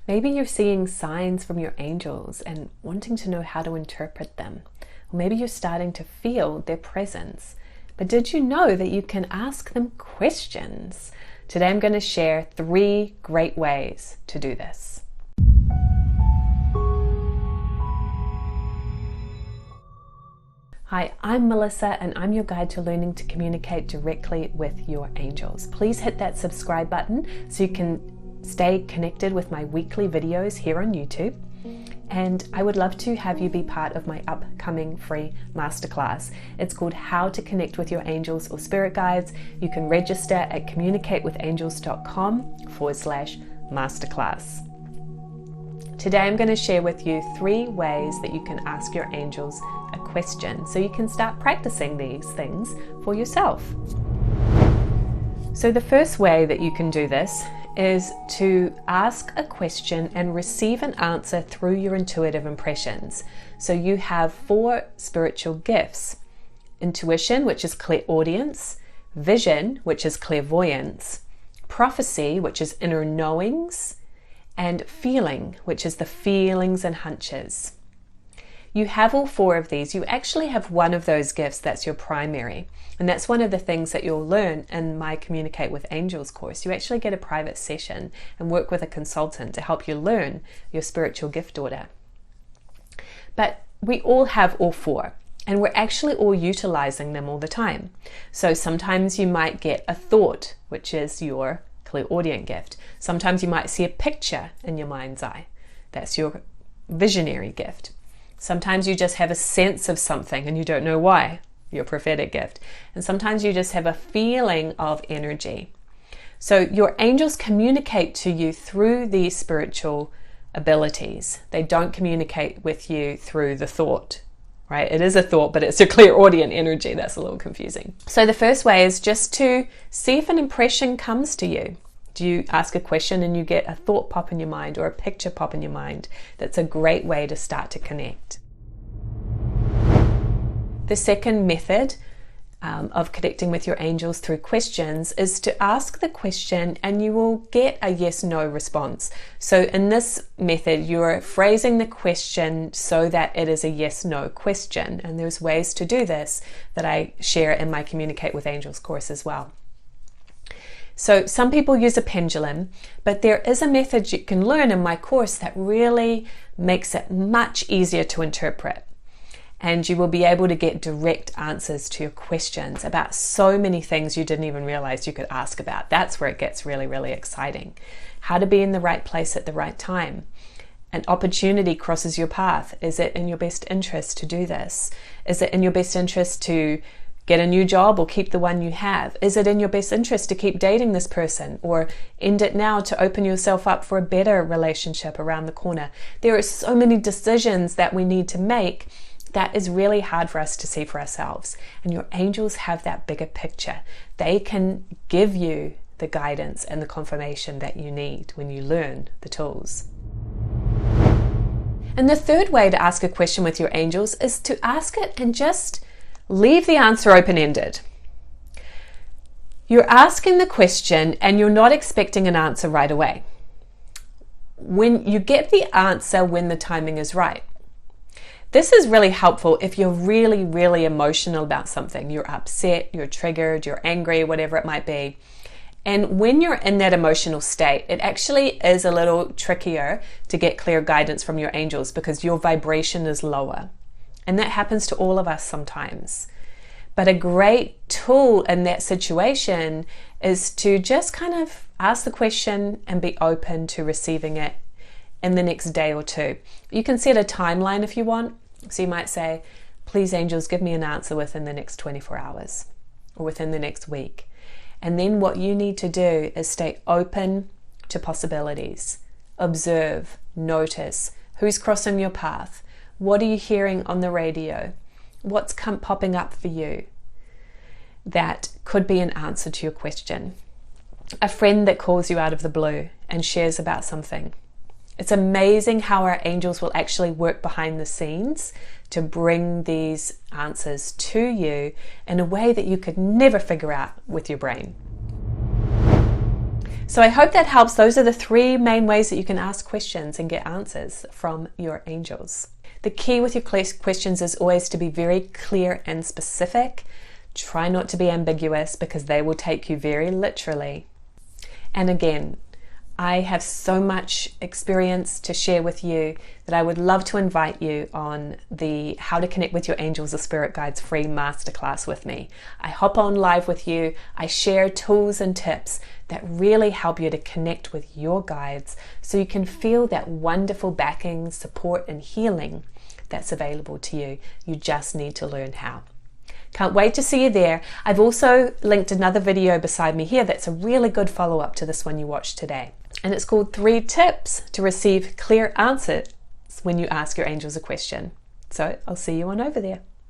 Maybe you're seeing signs from your angels and wanting to know how to interpret them. Or maybe you're starting to feel their presence. But did you know that you can ask them questions? Today I'm going to share 3 great ways to do this. Hi, I'm Melissa and I'm your guide to learning to communicate directly with your angels. Please hit that subscribe button so you can stay connected with my weekly videos here on YouTube. And I would love to have you be part of my upcoming free masterclass. It's called How to Connect with Your Angels or Spirit Guides. You can register at communicatewithangels.com/masterclass. Today I'm going to share with you 3 ways that you can ask your angels a question so you can start practicing these things for yourself. So the first way that you can do this is to ask a question and receive an answer through your intuitive impressions. So you have 4 spiritual gifts: intuition, which is clairaudience; vision, which is clairvoyance; prophecy, which is inner knowings; and feeling, which is the feelings and hunches. You have all 4 of these. You actually have one of those gifts that's your primary. And that's one of the things that you'll learn in my Communicate with Angels course. You actually get a private session and work with a consultant to help you learn your spiritual gift order. But we all have all 4, and we're actually all utilizing them all the time. So sometimes you might get a thought, which is your clairaudient gift. Sometimes you might see a picture in your mind's eye. That's your visionary gift. Sometimes you just have a sense of something and you don't know why, your prophetic gift. And sometimes you just have a feeling of energy. So your angels communicate to you through these spiritual abilities. They don't communicate with you through the thought, right? It is a thought, but it's a clairaudient energy. That's a little confusing. So the first way is just to see if an impression comes to you. Do you ask a question and you get a thought pop in your mind or a picture pop in your mind? That's a great way to start to connect. The second method of connecting with your angels through questions is to ask the question and you will get a yes-no response. So in this method, you're phrasing the question so that it is a yes-no question. And there's ways to do this that I share in my Communicate with Angels course as well. So some people use a pendulum, but there is a method you can learn in my course that really makes it much easier to interpret. And you will be able to get direct answers to your questions about so many things you didn't even realize you could ask about. That's where it gets really, really exciting. How to be in the right place at the right time. An opportunity crosses your path. Is it in your best interest to do this? Is it in your best interest to get a new job or keep the one you have? Is it in your best interest to keep dating this person or end it now to open yourself up for a better relationship around the corner? There are so many decisions that we need to make that is really hard for us to see for ourselves. And your angels have that bigger picture. They can give you the guidance and the confirmation that you need when you learn the tools. And the third way to ask a question with your angels is to ask it and just leave the answer open-ended. You're asking the question and you're not expecting an answer right away. When you get the answer when the timing is right. This is really helpful if you're really, really emotional about something. You're upset, you're triggered, you're angry, whatever it might be. And when you're in that emotional state, it actually is a little trickier to get clear guidance from your angels because your vibration is lower. And that happens to all of us sometimes. But a great tool in that situation is to just kind of ask the question and be open to receiving it in the next day or 2. You can set a timeline if you want. So you might say, please angels, give me an answer within the next 24 hours or within the next week. And then what you need to do is stay open to possibilities. Observe, notice who's crossing your path. What are you hearing on the radio? What's popping up for you that could be an answer to your question? A friend that calls you out of the blue and shares about something. It's amazing how our angels will actually work behind the scenes to bring these answers to you in a way that you could never figure out with your brain. So I hope that helps. Those are the 3 main ways that you can ask questions and get answers from your angels. The key with your questions is always to be very clear and specific. Try not to be ambiguous because they will take you very literally. And again, I have so much experience to share with you that I would love to invite you on the How to Connect with Your Angels or Spirit Guides free masterclass with me. I hop on live with you. I share tools and tips that really help you to connect with your guides so you can feel that wonderful backing, support, and healing that's available to you. You just need to learn how. Can't wait to see you there. I've also linked another video beside me here that's a really good follow-up to this one you watched today. And it's called 3 Tips to Receive Clear Answers when you ask your angels a question. So I'll see you on over there.